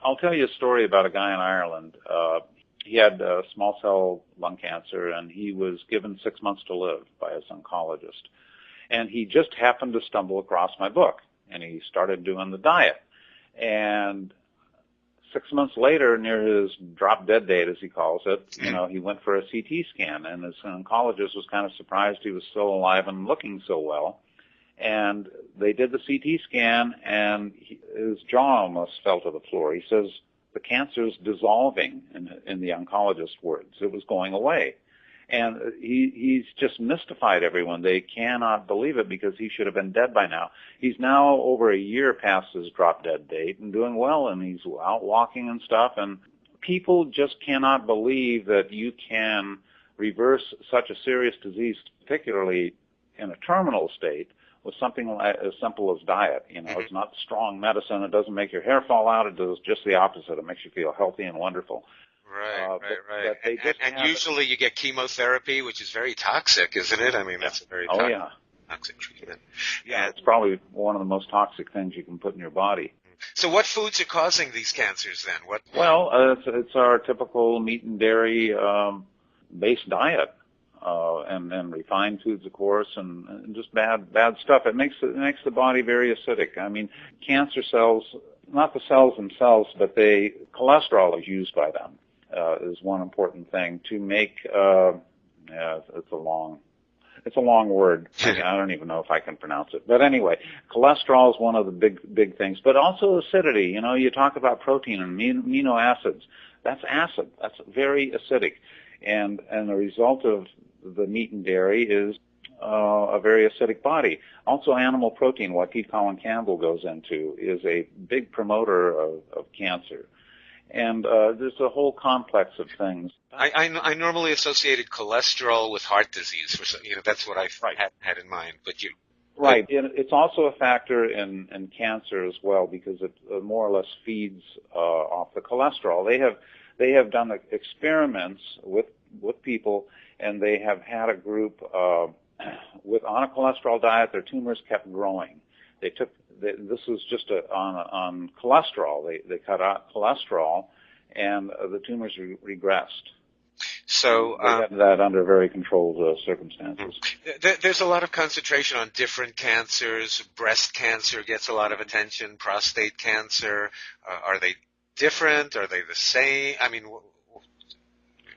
I'll tell you a story about a guy in Ireland. He had small cell lung cancer, and he was given 6 months to live by his oncologist. And he just happened to stumble across my book, and he started doing the diet. And 6 months later, near his drop-dead date, as he calls it, he went for a CT scan, and his oncologist was kind of surprised he was still alive and looking so well. And they did the CT scan, and his jaw almost fell to the floor. He says the cancer's dissolving, in the oncologist's words. It was going away. And he's just mystified everyone. They cannot believe it because he should have been dead by now. He's now over a year past his drop-dead date and doing well, and he's out walking and stuff. And people just cannot believe that you can reverse such a serious disease, particularly in a terminal state, with something as simple as diet. It's not strong medicine. It doesn't make your hair fall out. It does just the opposite. It makes you feel healthy and wonderful. Right. And usually you get chemotherapy, which is very toxic, isn't it? I mean, that's a very toxic treatment. Yeah, it's probably one of the most toxic things you can put in your body. So what foods are causing these cancers then? Well, it's our typical meat and dairy based diet, and refined foods, of course, and just bad stuff. It makes the body very acidic. I mean, cancer cells, not the cells themselves, but cholesterol is used by them. Is one important thing to make. It's a long word. I don't even know if I can pronounce it. But anyway, cholesterol is one of the big things. But also acidity. You talk about protein and amino acids. That's acid. That's very acidic, and the result of the meat and dairy is a very acidic body. Also, animal protein, what T. Colin Campbell goes into, is a big promoter of cancer. And there's a whole complex of things. I normally associated cholesterol with heart disease. That's what I had in mind. But Right. It's also a factor in cancer as well because it more or less feeds off the cholesterol. They have done experiments with people, and they have had a group on a cholesterol diet. Their tumors kept growing. This was just on cholesterol. They cut out cholesterol, and the tumors regressed. So they had that under very controlled circumstances. There's a lot of concentration on different cancers. Breast cancer gets a lot of attention. Prostate cancer. Are they different? Are they the same? I mean,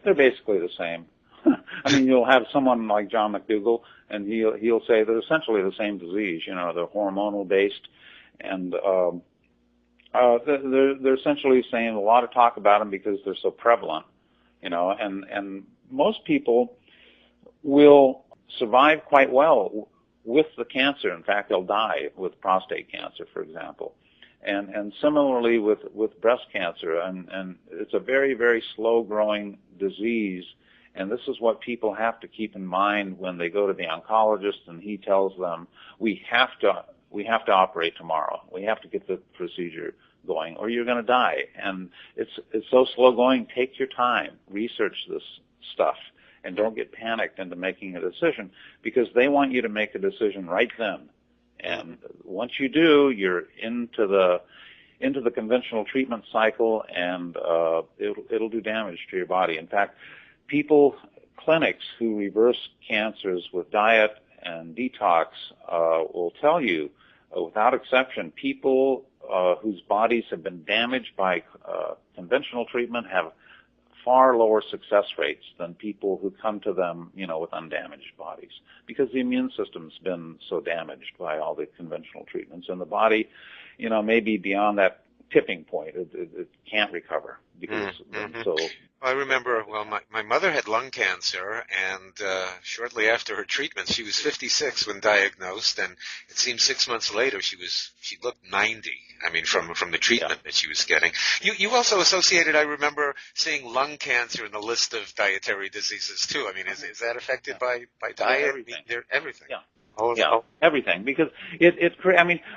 they're basically the same. I mean, you'll have someone like John McDougall, and he'll say they're essentially the same disease. They're hormonal based, and they're essentially saying a lot of talk about them because they're so prevalent. And most people will survive quite well with the cancer. In fact, they'll die with prostate cancer, for example. And similarly with breast cancer, and it's a very, very slow growing disease. And this is what people have to keep in mind when they go to the oncologist, and he tells them, we have to operate tomorrow. We have to get the procedure going, or you're going to die. And it's so slow going. Take your time, research this stuff, and don't get panicked into making a decision, because they want you to make a decision right then. And once you do, you're into the conventional treatment cycle, and it'll do damage to your body. In fact, clinics who reverse cancers with diet and detox will tell you, without exception, people whose bodies have been damaged by conventional treatment have far lower success rates than people who come to them, with undamaged bodies, because the immune system's been so damaged by all the conventional treatments, and the body, may be beyond that tipping point. It can't recover because so. I remember, my mother had lung cancer, and shortly after her treatment, she was 56 when diagnosed, and it seems 6 months later she looked 90. I mean, from the treatment that she was getting. You also associated, I remember, seeing lung cancer in the list of dietary diseases too. I mean, is that affected by diet? Everything. Yeah. Everything, because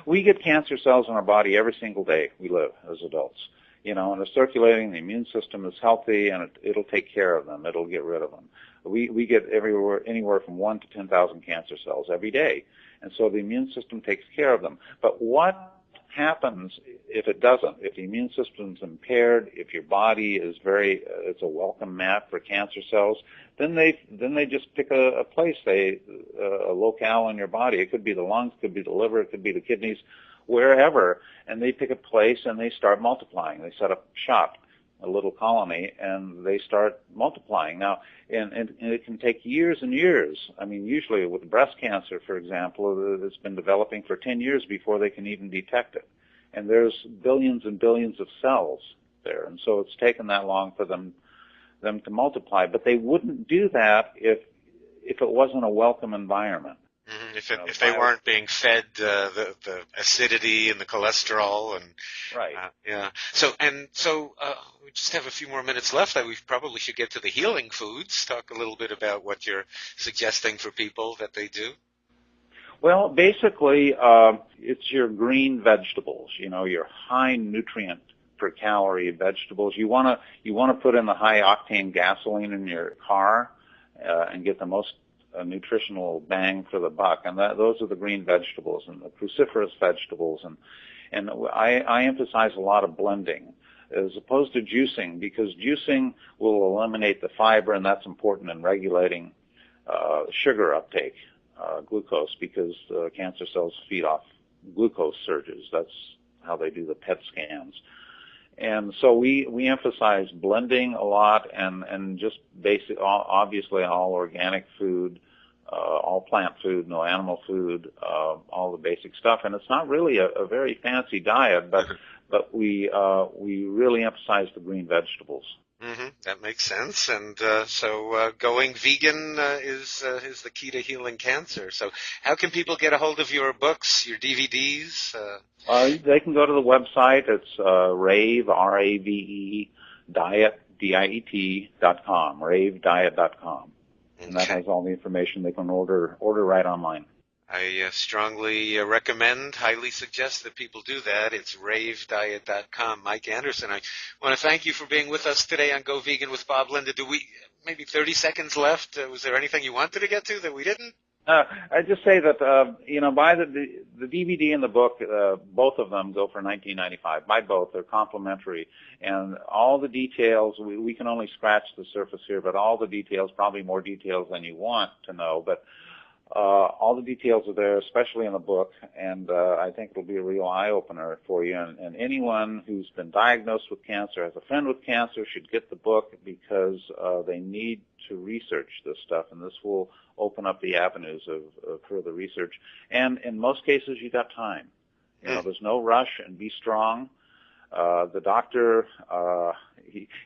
we get cancer cells in our body every single day we live as adults. And they're circulating, the immune system is healthy, and it'll take care of them. It'll get rid of them. We get anywhere from 1 to 10,000 cancer cells every day. And so the immune system takes care of them. But what happens if it doesn't. If the immune system's impaired, if your body is it's a welcome mat for cancer cells, then they just pick a place, a locale in your body. It could be the lungs, it could be the liver, it could be the kidneys, wherever, and they pick a place and they start multiplying. They set up shop, a little colony, and they start multiplying. Now, and it can take years and years. I mean, usually with breast cancer, for example, it's been developing for 10 years before they can even detect it. And there's billions and billions of cells there, and so it's taken that long for them to multiply. But they wouldn't do that if it wasn't a welcome environment. Mm-hmm. If they weren't being fed the acidity and the cholesterol and right, yeah. So we just have a few more minutes left. We probably should get to the healing foods. Talk a little bit about what you're suggesting for people that they do. Well, basically, it's your green vegetables. Your high nutrient per calorie vegetables. You want to put in the high octane gasoline in your car and get the most nutritional bang for the buck, and those are the green vegetables and the cruciferous vegetables, and I emphasize a lot of blending as opposed to juicing, because juicing will eliminate the fiber, and that's important in regulating sugar uptake, glucose, because cancer cells feed off glucose surges. That's how they do the PET scans. And so we emphasize blending a lot, and just obviously all organic food, all plant food, no animal food, all the basic stuff. And it's not really a very fancy diet, but we really emphasize the green vegetables. Mm-hmm. That makes sense. And so going vegan is the key to healing cancer. So how can people get a hold of your books, your DVDs? They can go to the website. It's Rave, R-A-V-E, diet, DIET.com, ravediet.com. And that has all the information. They can order right online. I strongly recommend, highly suggest that people do that. It's ravediet.com. Mike Anderson, I want to thank you for being with us today on Go Vegan with Bob Linda. Do we, maybe 30 seconds left? Was there anything you wanted to get to that we didn't? I'd just say that, buy the DVD and the book, both of them go for $19.95. Buy both. They're complimentary. And all the details, we can only scratch the surface here, but all the details, probably more details than you want to know, but all the details are there, especially in the book, and I think it'll be a real eye-opener for you. And anyone who's been diagnosed with cancer, has a friend with cancer, should get the book, because they need to research this stuff, and this will open up the avenues of further research. And in most cases, you got time. There's no rush, and be strong. The doctor,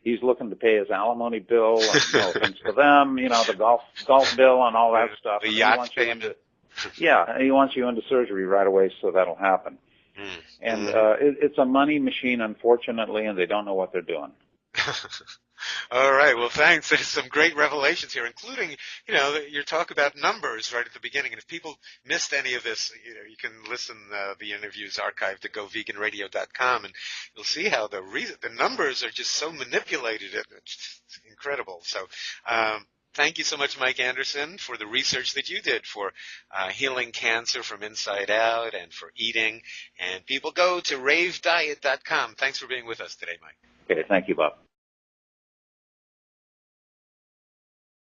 he's looking to pay his alimony bill, and no offense to them, the golf bill and all that stuff. The yacht payment. He wants you into surgery right away, so that'll happen. And it's a money machine, unfortunately, and they don't know what they're doing. All right. Well, thanks. There's some great revelations here, including, your talk about numbers right at the beginning. And if people missed any of this, you can listen, the interviews archived at goveganradio.com, and you'll see how the numbers are just so manipulated. It's incredible. So, thank you so much, Mike Anderson, for the research that you did for healing cancer from inside out and for eating. And people go to ravediet.com. Thanks for being with us today, Mike. Okay. Thank you, Bob.